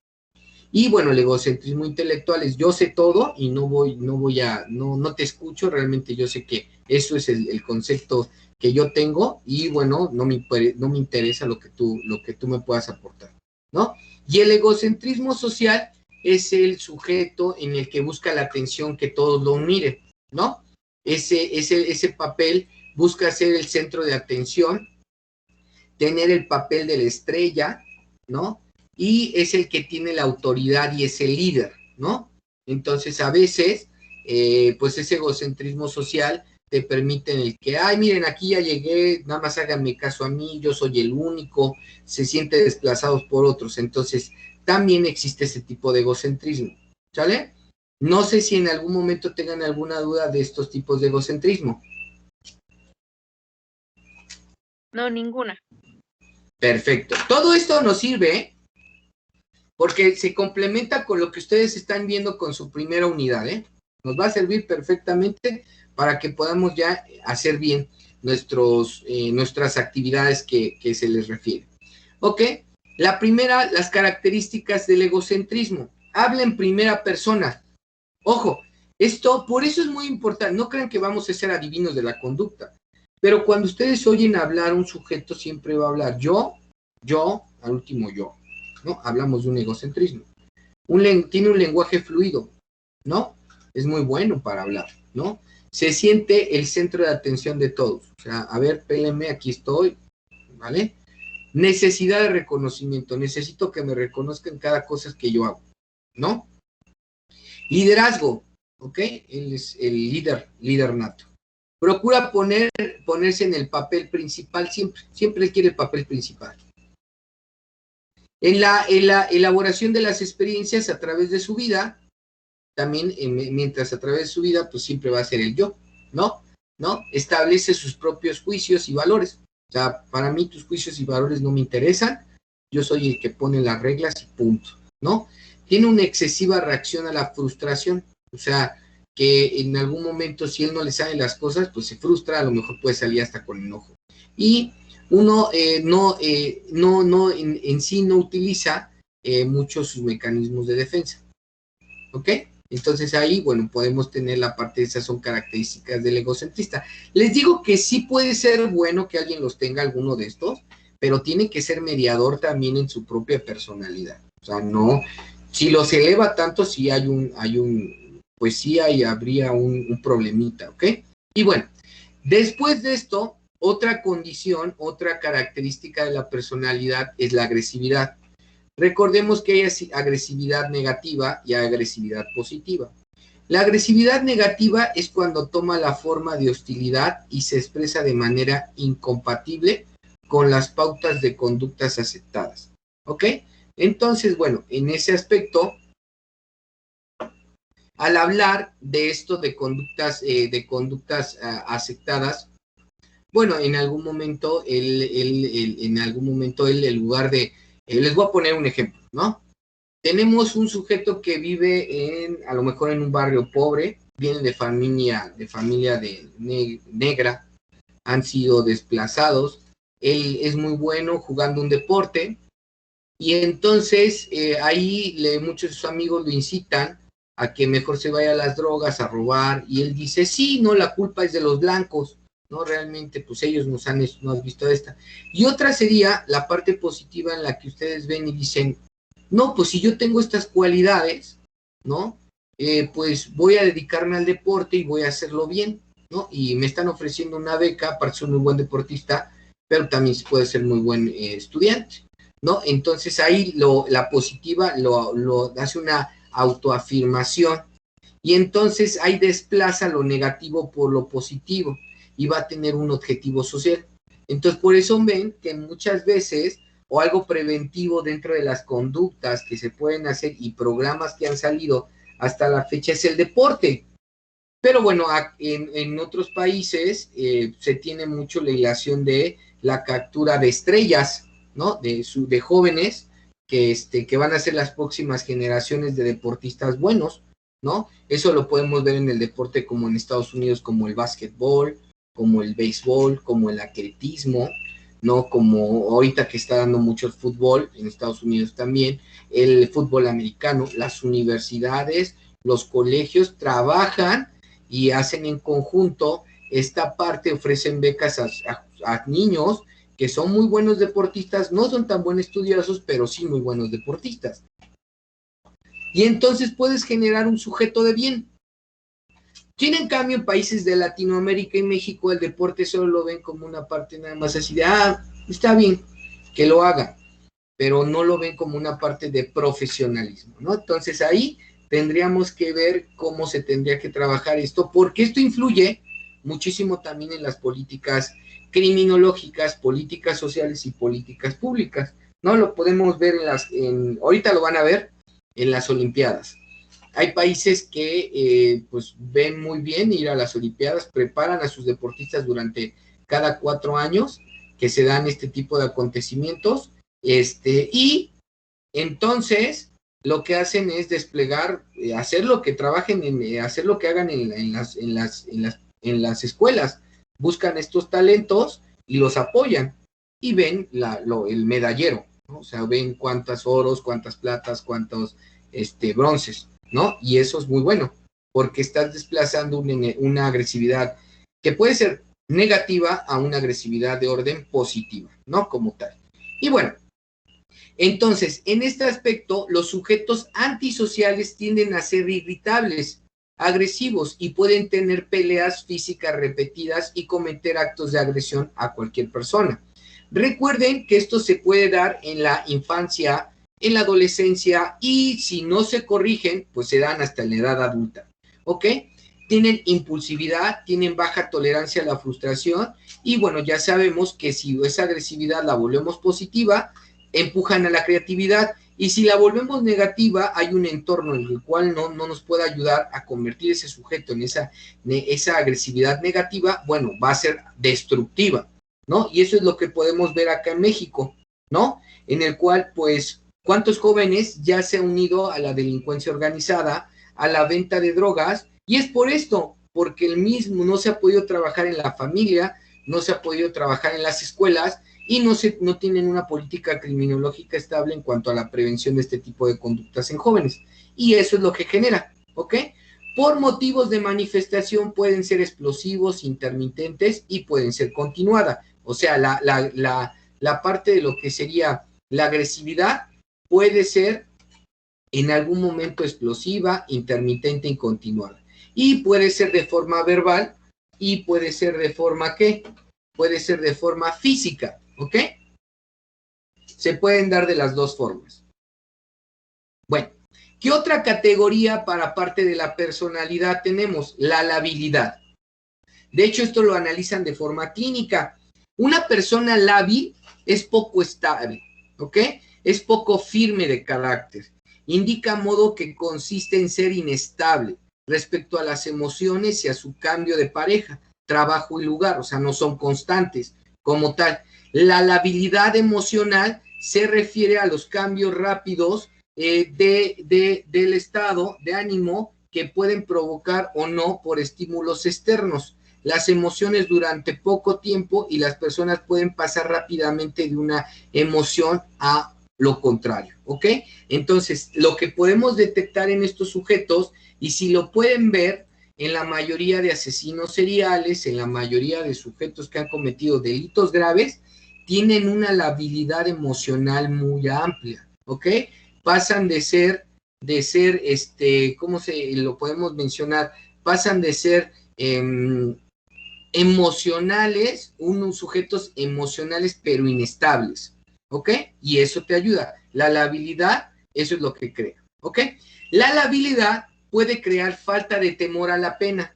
Y bueno, el egocentrismo intelectual es yo sé todo y no te escucho, realmente yo sé que eso es el concepto que yo tengo y bueno, no me interesa lo que tú me puedas aportar, ¿no? Y el egocentrismo social es el sujeto en el que busca la atención, que todos lo miren, ¿no? Ese papel busca ser el centro de atención, tener el papel de la estrella, ¿no? Y es el que tiene la autoridad y es el líder, ¿no? Entonces, a veces, pues ese egocentrismo social te permite en el que, ay, miren, aquí ya llegué, nada más háganme caso a mí, yo soy el único, se siente desplazados por otros. Entonces, también existe ese tipo de egocentrismo, ¿sale? No sé si en algún momento tengan alguna duda de estos tipos de egocentrismo. No, ninguna. Perfecto. Todo esto nos sirve porque se complementa con lo que ustedes están viendo con su primera unidad, ¿eh? Nos va a servir perfectamente para que podamos ya hacer bien nuestras actividades que se les refiere. Ok, la primera, las características del egocentrismo. Habla en primera persona. Ojo, por eso es muy importante. No crean que vamos a ser adivinos de la conducta, pero cuando ustedes oyen hablar, un sujeto siempre va a hablar yo, al último yo, ¿no? Hablamos de un egocentrismo. Tiene un lenguaje fluido, ¿no? Es muy bueno para hablar, ¿no? Se siente el centro de atención de todos. O sea, a ver, péleme, aquí estoy, ¿vale? Necesidad de reconocimiento. Necesito que me reconozcan cada cosa que yo hago, ¿no? Liderazgo, ¿ok? Él es el líder nato. Procura ponerse en el papel principal siempre quiere el papel principal. En la elaboración de las experiencias a través de su vida, también mientras a través de su vida, pues siempre va a ser el yo, ¿no? Establece sus propios juicios y valores. O sea, para mí tus juicios y valores no me interesan, yo soy el que pone las reglas y punto, ¿no? Tiene una excesiva reacción a la frustración, o sea, que en algún momento si él no le salen las cosas, pues se frustra, a lo mejor puede salir hasta con enojo. Y uno en sí no utiliza mucho sus mecanismos de defensa, ¿ok? Entonces ahí, bueno, podemos tener la parte de esas son características del egocentrista. Les digo que sí puede ser bueno que alguien los tenga alguno de estos, pero tiene que ser mediador también en su propia personalidad. O sea, no, si los eleva tanto, sí pues sí habría un problemita, ¿ok? Y bueno, después de esto, otra condición, otra característica de la personalidad es la agresividad. Recordemos que hay agresividad negativa y agresividad positiva. La agresividad negativa es cuando toma la forma de hostilidad y se expresa de manera incompatible con las pautas de conductas aceptadas. ¿Ok? Entonces, bueno, en ese aspecto, al hablar de esto de conductas aceptadas, bueno, en algún momento en lugar de, les voy a poner un ejemplo, ¿no? Tenemos un sujeto que vive a lo mejor en un barrio pobre, viene de familia negra, han sido desplazados, él es muy bueno jugando un deporte, y entonces ahí muchos de sus amigos lo incitan a que mejor se vaya a las drogas, a robar, y él dice, sí, no, la culpa es de los blancos, ¿no? Realmente, pues ellos nos han visto esta. Y otra sería la parte positiva en la que ustedes ven y dicen, no, pues si yo tengo estas cualidades, ¿no? Pues voy a dedicarme al deporte y voy a hacerlo bien, ¿no? Y me están ofreciendo una beca para ser un muy buen deportista, pero también se puede ser muy buen estudiante, ¿no? Entonces ahí la positiva lo hace una autoafirmación y entonces ahí desplaza lo negativo por lo positivo y va a tener un objetivo social. Entonces por eso ven que muchas veces o algo preventivo dentro de las conductas que se pueden hacer y programas que han salido hasta la fecha es el deporte. Pero bueno, en otros países se tiene mucho la ilación de la captura de estrellas, ¿no? De jóvenes que van a ser las próximas generaciones de deportistas buenos, ¿no? Eso lo podemos ver en el deporte como en Estados Unidos, como el básquetbol, como el béisbol, como el atletismo, ¿no? Como ahorita que está dando mucho el fútbol, en Estados Unidos también, el fútbol americano, las universidades, los colegios trabajan y hacen en conjunto esta parte, ofrecen becas a niños que son muy buenos deportistas, no son tan buenos estudiosos, pero sí muy buenos deportistas. Y entonces puedes generar un sujeto de bien. Sin en cambio, en países de Latinoamérica y México, el deporte solo lo ven como una parte nada más así de, está bien que lo hagan, pero no lo ven como una parte de profesionalismo, ¿no? Entonces ahí tendríamos que ver cómo se tendría que trabajar esto, porque esto influye muchísimo también en las políticas criminológicas, políticas sociales y políticas públicas, ¿no? Lo podemos ver ahorita lo van a ver en las Olimpiadas. Hay países que pues ven muy bien ir a las Olimpiadas, preparan a sus deportistas durante cada 4 años que se dan este tipo de acontecimientos, y entonces lo que hacen es desplegar, hacer lo que trabajen, hacer lo que hagan en las escuelas, buscan estos talentos y los apoyan y ven el medallero, ¿no? O sea, ven cuántas oros, cuántas platas, cuántos bronces, ¿no? Y eso es muy bueno, porque estás desplazando una agresividad que puede ser negativa a una agresividad de orden positiva, ¿no? Como tal. Y bueno, entonces, en este aspecto, los sujetos antisociales tienden a ser irritables, agresivos y pueden tener peleas físicas repetidas y cometer actos de agresión a cualquier persona. Recuerden que esto se puede dar en la infancia, en la adolescencia y si no se corrigen, pues se dan hasta en la edad adulta, ¿ok? Tienen impulsividad, tienen baja tolerancia a la frustración y bueno, ya sabemos que si esa agresividad la volvemos positiva, empujan a la creatividad y si la volvemos negativa hay un entorno en el cual no nos puede ayudar a convertir ese sujeto en esa agresividad negativa, bueno, va a ser destructiva, ¿no? Y eso es lo que podemos ver acá en México, ¿no? En el cual, pues, ¿cuántos jóvenes ya se han unido a la delincuencia organizada, a la venta de drogas? Y es por esto, porque el mismo no se ha podido trabajar en la familia, no se ha podido trabajar en las escuelas y no tienen una política criminológica estable en cuanto a la prevención de este tipo de conductas en jóvenes. Y eso es lo que genera, ¿ok? Por motivos de manifestación pueden ser explosivos, intermitentes y pueden ser continuada. O sea, la parte de lo que sería la agresividad puede ser en algún momento explosiva, intermitente y continuada. Y puede ser de forma verbal y puede ser de forma, ¿qué? Puede ser de forma física, ¿ok? Se pueden dar de las dos formas. Bueno, ¿qué otra categoría para parte de la personalidad tenemos? La labilidad. De hecho, esto lo analizan de forma clínica. Una persona lábil es poco estable, ¿ok? Es poco firme de carácter. Indica modo que consiste en ser inestable respecto a las emociones y a su cambio de pareja, trabajo y lugar, o sea, no son constantes como tal. La labilidad emocional se refiere a los cambios rápidos del estado de ánimo que pueden provocar o no por estímulos externos. Las emociones durante poco tiempo y las personas pueden pasar rápidamente de una emoción a lo contrario, ¿ok? Entonces, lo que podemos detectar en estos sujetos, y si lo pueden ver, en la mayoría de asesinos seriales, en la mayoría de sujetos que han cometido delitos graves, tienen una labilidad emocional muy amplia, ¿ok? Pasan de ser, ¿cómo se lo podemos mencionar? Pasan de ser emocionales, unos sujetos emocionales pero inestables, ¿ok? Y eso te ayuda. La labilidad, eso es lo que crea, ¿ok? La labilidad puede crear falta de temor a la pena.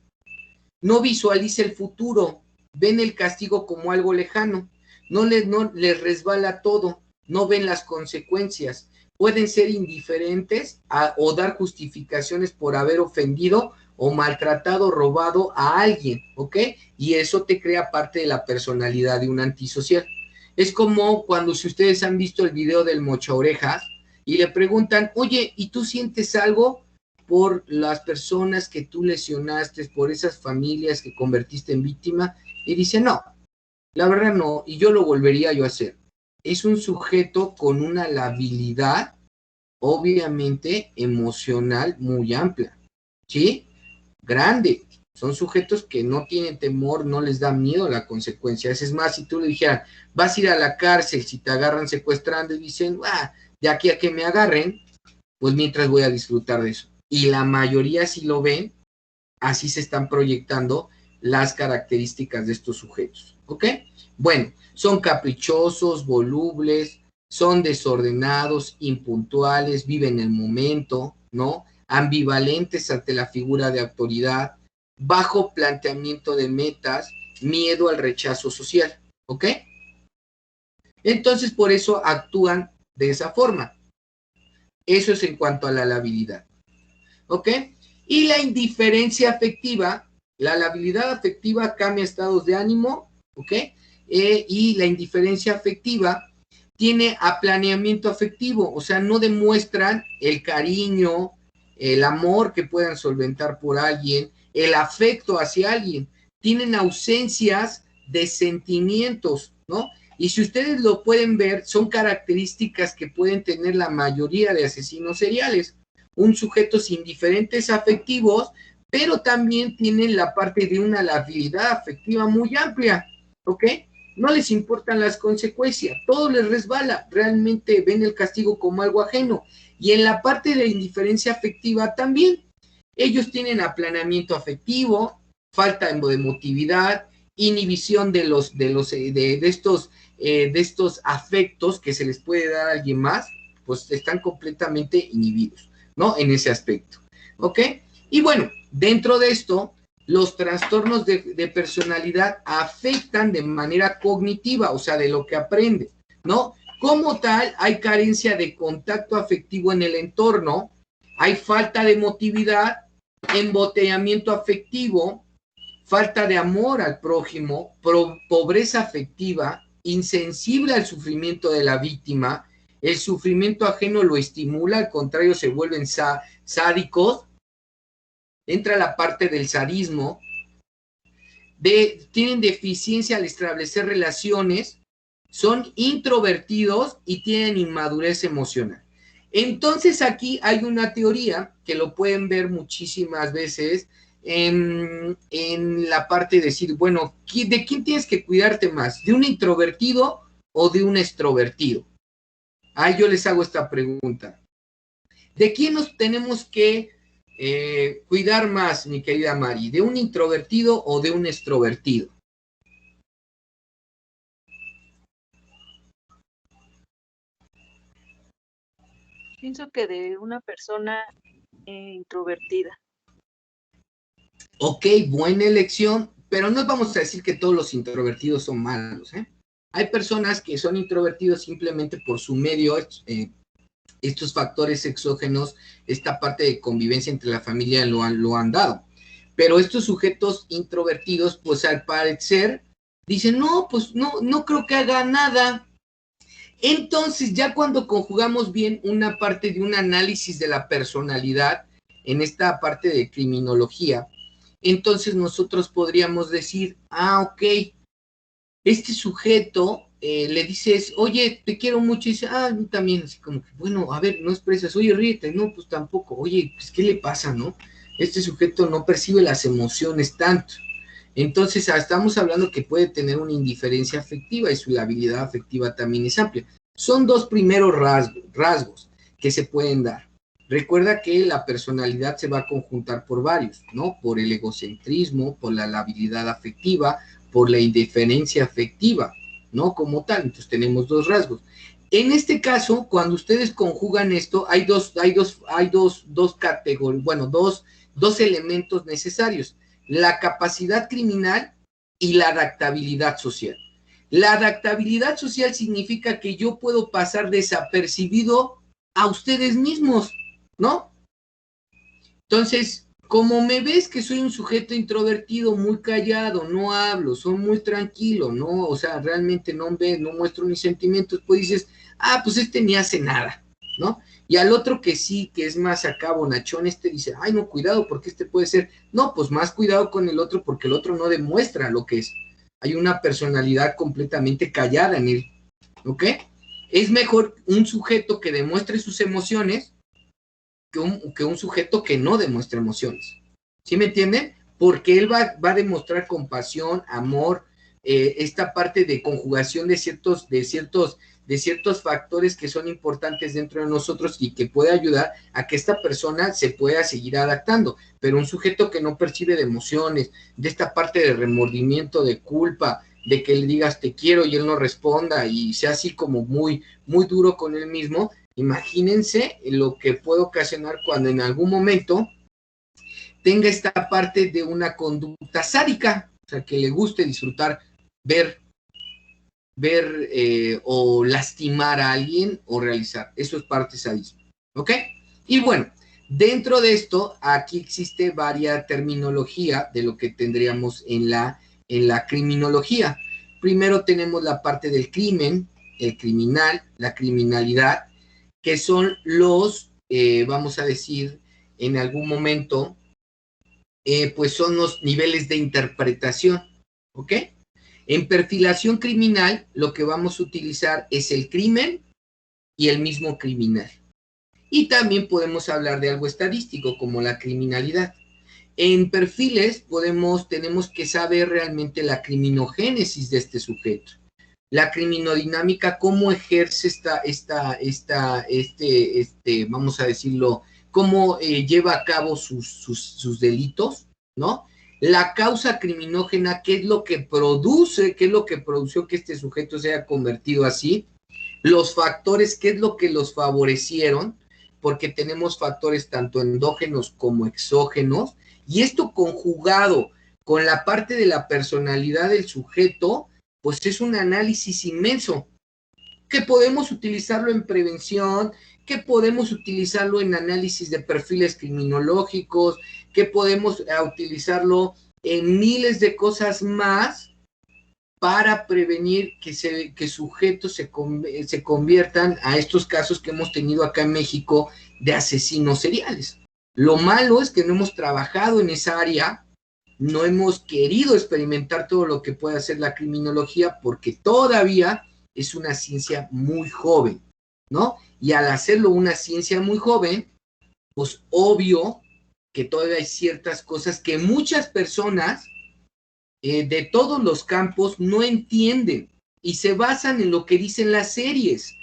No visualiza el futuro, ven el castigo como algo lejano, no les resbala todo, no ven las consecuencias, pueden ser indiferentes o dar justificaciones por haber ofendido o maltratado, robado a alguien, ¿ok? Y eso te crea parte de la personalidad de un antisocial. Es como cuando si ustedes han visto el video del mocha orejas y le preguntan, oye, ¿y tú sientes algo por las personas que tú lesionaste, por esas familias que convertiste en víctima? Y dice, no, la verdad no, y yo lo volvería yo a hacer. Es un sujeto con una labilidad, obviamente, emocional muy amplia, ¿sí? Grande. Son sujetos que no tienen temor, no les da miedo la consecuencia. Es más, si tú le dijeras, vas a ir a la cárcel si te agarran secuestrando, y dicen, de aquí a que me agarren, pues mientras voy a disfrutar de eso. Y la mayoría, si lo ven, así se están proyectando las características de estos sujetos, ¿ok? Bueno, son caprichosos, volubles, son desordenados, impuntuales, viven el momento, ¿no? Ambivalentes ante la figura de autoridad, bajo planteamiento de metas, miedo al rechazo social, ¿ok? Entonces, por eso actúan de esa forma. Eso es en cuanto a la labilidad, ¿ok? Y la indiferencia afectiva, la labilidad afectiva cambia estados de ánimo, ¿ok? Y la indiferencia afectiva tiene aplaneamiento afectivo, o sea, no demuestran el cariño, el amor que puedan solventar por alguien, el afecto hacia alguien, tienen ausencias de sentimientos, ¿no? Y si ustedes lo pueden ver, son características que pueden tener la mayoría de asesinos seriales. Un sujeto sin diferentes afectivos, pero también tienen la parte de una labilidad afectiva muy amplia, ¿ok? No les importan las consecuencias, todo les resbala, realmente ven el castigo como algo ajeno. Y en la parte de indiferencia afectiva también, ellos tienen aplanamiento afectivo, falta de emotividad, inhibición de estos afectos que se les puede dar a alguien más, pues están completamente inhibidos, ¿no? En ese aspecto, ¿ok? Y bueno, dentro de esto, los trastornos de personalidad afectan de manera cognitiva, o sea, de lo que aprende, ¿no? Como tal, hay carencia de contacto afectivo en el entorno, hay falta de emotividad, embotellamiento afectivo, falta de amor al prójimo, pobreza afectiva, insensible al sufrimiento de la víctima, el sufrimiento ajeno lo estimula, al contrario, se vuelven sádicos, entra la parte del sadismo, tienen deficiencia al establecer relaciones, son introvertidos y tienen inmadurez emocional. Entonces aquí hay una teoría que lo pueden ver muchísimas veces en la parte de decir, bueno, ¿de quién tienes que cuidarte más? ¿De un introvertido o de un extrovertido? Ahí yo les hago esta pregunta. ¿De quién nos tenemos que cuidar más, mi querida Mari? ¿De un introvertido o de un extrovertido? Pienso que de una persona introvertida. Ok, buena elección, pero no vamos a decir que todos los introvertidos son malos, ¿eh? Hay personas que son introvertidos simplemente por su medio, estos factores exógenos, esta parte de convivencia entre la familia lo han dado. Pero estos sujetos introvertidos, pues al parecer, dicen, no, pues no creo que haga nada. Entonces, ya cuando conjugamos bien una parte de un análisis de la personalidad, en esta parte de criminología, entonces nosotros podríamos decir, ok, este sujeto le dices, oye, te quiero mucho, y dice, también, así como que, bueno, a ver, no expresas, oye, ríete, no, pues tampoco, oye, pues, ¿qué le pasa, no? Este sujeto no percibe las emociones tanto. Entonces, estamos hablando que puede tener una indiferencia afectiva y su habilidad afectiva también es amplia. Son dos primeros rasgos que se pueden dar. Recuerda que la personalidad se va a conjuntar por varios, ¿no? Por el egocentrismo, por la habilidad afectiva, por la indiferencia afectiva, ¿no? Como tal, entonces tenemos dos rasgos. En este caso, cuando ustedes conjugan esto, hay dos categorías, bueno, dos elementos necesarios: la capacidad criminal y la adaptabilidad social. La adaptabilidad social significa que yo puedo pasar desapercibido a ustedes mismos, ¿no? Entonces, como me ves que soy un sujeto introvertido, muy callado, no hablo, soy muy tranquilo, no, o sea, realmente no muestro mis sentimientos, pues dices, pues este ni hace nada, ¿no? Y al otro que sí, que es más acá bonachón, este dice, ay, no, cuidado, porque este puede ser, no, pues más cuidado con el otro, porque el otro no demuestra lo que es. Hay una personalidad completamente callada en él, ¿ok? Es mejor un sujeto que demuestre sus emociones que un sujeto que no demuestra emociones. ¿Sí me entienden? Porque él va a demostrar compasión, amor, esta parte de conjugación de ciertos factores que son importantes dentro de nosotros y que puede ayudar a que esta persona se pueda seguir adaptando. Pero un sujeto que no percibe de emociones, de esta parte de remordimiento, de culpa, de que le digas te quiero y él no responda y sea así como muy, muy duro con él mismo, imagínense lo que puede ocasionar cuando en algún momento tenga esta parte de una conducta sádica, o sea, que le guste disfrutar, ver o lastimar a alguien o realizar. Eso es parte sadismo, ¿ok? Y bueno, dentro de esto, aquí existe varias terminología de lo que tendríamos en la criminología. Primero tenemos la parte del crimen, el criminal, la criminalidad, que son vamos a decir, en algún momento, pues son los niveles de interpretación, ¿ok? En perfilación criminal, lo que vamos a utilizar es el crimen y el mismo criminal. Y también podemos hablar de algo estadístico, como la criminalidad. En perfiles tenemos que saber realmente la criminogénesis de este sujeto. La criminodinámica, cómo ejerce vamos a decirlo, cómo lleva a cabo sus delitos, ¿no? La causa criminógena, qué es lo que produce, qué es lo que produjo que este sujeto se haya convertido así. Los factores, qué es lo que los favorecieron, porque tenemos factores tanto endógenos como exógenos, y esto conjugado con la parte de la personalidad del sujeto, pues es un análisis inmenso, que podemos utilizarlo en prevención, que podemos utilizarlo en análisis de perfiles criminológicos, que podemos utilizarlo en miles de cosas más para prevenir que sujetos se conviertan a estos casos que hemos tenido acá en México de asesinos seriales. Lo malo es que no hemos trabajado en esa área, no hemos querido experimentar todo lo que puede hacer la criminología porque todavía es una ciencia muy joven, ¿no? Y al hacerlo una ciencia muy joven, pues obvio que todavía hay ciertas cosas que muchas personas de todos los campos no entienden y se basan en lo que dicen las series,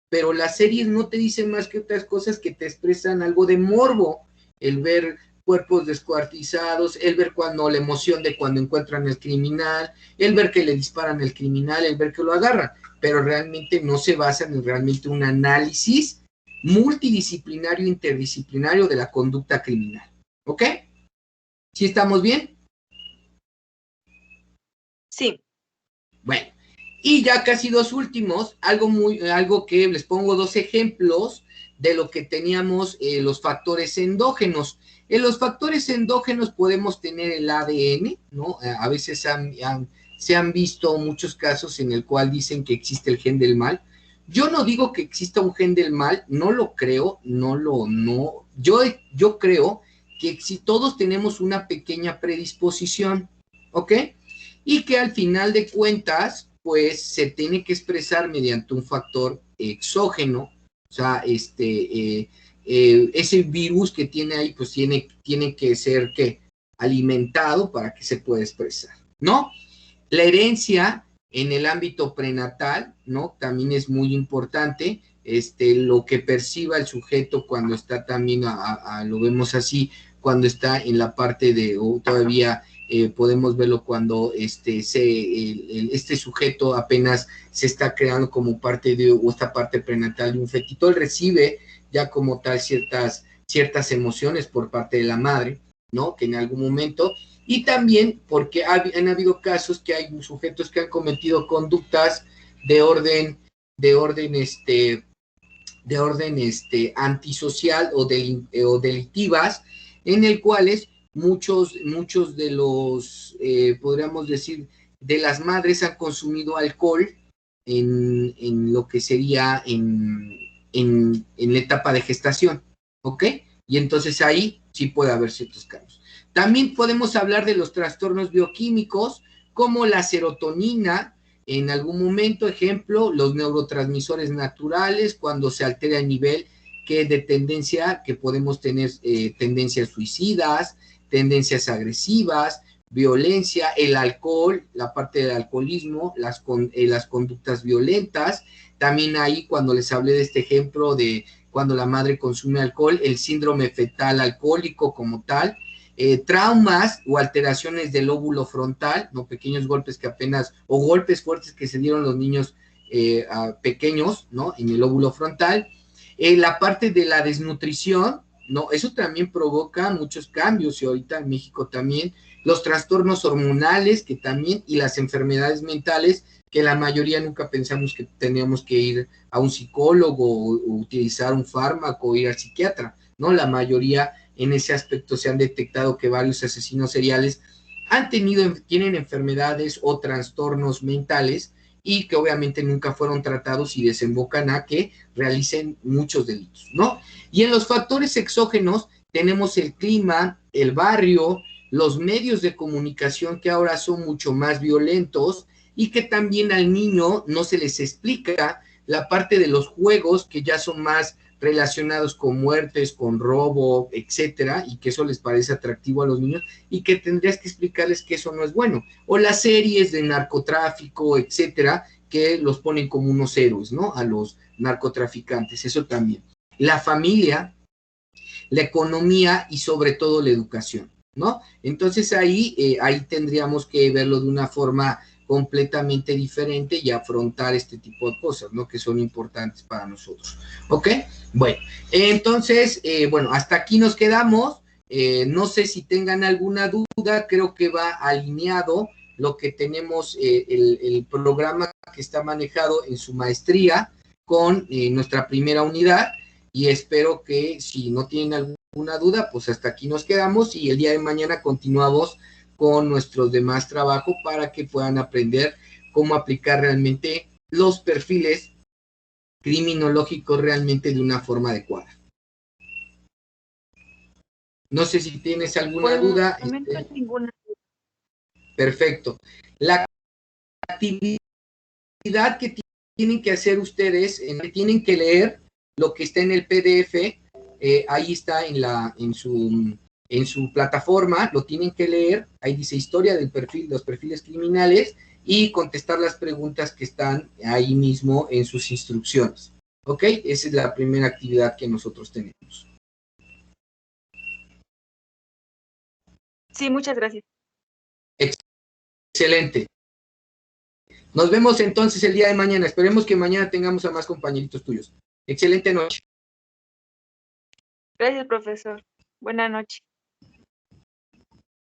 pero las series no te dicen más que otras cosas que te expresan algo de morbo, el ver cuerpos descuartizados, el ver cuando la emoción de cuando encuentran al criminal, el ver que le disparan al criminal, el ver que lo agarran, pero realmente no se basan en realmente un análisis multidisciplinario, interdisciplinario de la conducta criminal. ¿Ok? ¿Sí estamos bien? Sí. Bueno, y ya casi dos últimos, algo que les pongo dos ejemplos de lo que teníamos los factores endógenos. En los factores endógenos podemos tener el ADN, ¿no? A veces se han visto muchos casos en el cual dicen que existe el gen del mal. Yo no digo que exista un gen del mal, no lo creo, yo creo que si todos tenemos una pequeña predisposición, ¿ok? Y que al final de cuentas, pues se tiene que expresar mediante un factor exógeno, o sea, ese virus que tiene ahí, pues tiene que ser ¿qué? Alimentado para que se pueda expresar, ¿no? La herencia en el ámbito prenatal, ¿no? También es muy importante, lo que perciba el sujeto cuando está también, lo vemos así, cuando está en la parte de, o todavía podemos verlo cuando este sujeto apenas se está creando como parte de, o esta parte prenatal de un fetito, él recibe ya como tal ciertas emociones por parte de la madre, ¿no? Que en algún momento, y también porque han habido casos que hay sujetos que han cometido conductas de orden antisocial o delictivas, en el cuales muchos de los, podríamos decir, de las madres han consumido alcohol en lo que sería en la etapa de gestación, ¿ok? Y entonces ahí sí puede haber ciertos cambios. También podemos hablar de los trastornos bioquímicos, como la serotonina, en algún momento, ejemplo, los neurotransmisores naturales, cuando se altera el nivel que de tendencia, que podemos tener tendencias suicidas, tendencias agresivas, violencia, el alcohol, la parte del alcoholismo, las conductas violentas. También ahí, cuando les hablé de este ejemplo de cuando la madre consume alcohol, el síndrome fetal alcohólico como tal, traumas o alteraciones del lóbulo frontal, ¿no? Pequeños golpes que apenas, o golpes fuertes que se dieron los niños pequeños, ¿no? En el lóbulo frontal. La parte de la desnutrición, ¿no? Eso también provoca muchos cambios, y ahorita en México también, los trastornos hormonales, que también, y las enfermedades mentales, que la mayoría nunca pensamos que teníamos que ir a un psicólogo o utilizar un fármaco o ir al psiquiatra, ¿no? La mayoría en ese aspecto se han detectado que varios asesinos seriales tienen enfermedades o trastornos mentales y que obviamente nunca fueron tratados y desembocan a que realicen muchos delitos, ¿no? Y en los factores exógenos tenemos el clima, el barrio, los medios de comunicación que ahora son mucho más violentos y que también al niño no se les explica la parte de los juegos que ya son más relacionados con muertes, con robo, etcétera, y que eso les parece atractivo a los niños y que tendrías que explicarles que eso no es bueno. O las series de narcotráfico, etcétera, que los ponen como unos héroes, ¿no? A los narcotraficantes, eso también. La familia, la economía y sobre todo la educación, ¿no? Entonces ahí tendríamos que verlo de una forma completamente diferente y afrontar este tipo de cosas, ¿no? Que son importantes para nosotros, ¿ok? Bueno, entonces, bueno, hasta aquí nos quedamos. No sé si tengan alguna duda, creo que va alineado lo que tenemos, el programa que está manejado en su maestría con nuestra primera unidad, y espero que si no tienen alguna duda, pues hasta aquí nos quedamos y el día de mañana continuamos con nuestros demás trabajos para que puedan aprender cómo aplicar realmente los perfiles criminológicos realmente de una forma adecuada. No sé si tienes alguna duda. Por el momento ninguna. Perfecto. La actividad que tienen que hacer ustedes, tienen que leer lo que está en el PDF, ahí está en su plataforma, lo tienen que leer, ahí dice historia del perfil, los perfiles criminales, y contestar las preguntas que están ahí mismo en sus instrucciones. ¿Ok? Esa es la primera actividad que nosotros tenemos. Sí, muchas gracias. Excelente. Nos vemos entonces el día de mañana. Esperemos que mañana tengamos a más compañeritos tuyos. Excelente noche. Gracias, profesor. Buenas noches.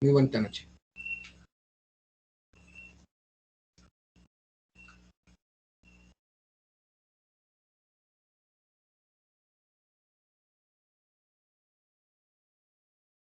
Muy buena noche.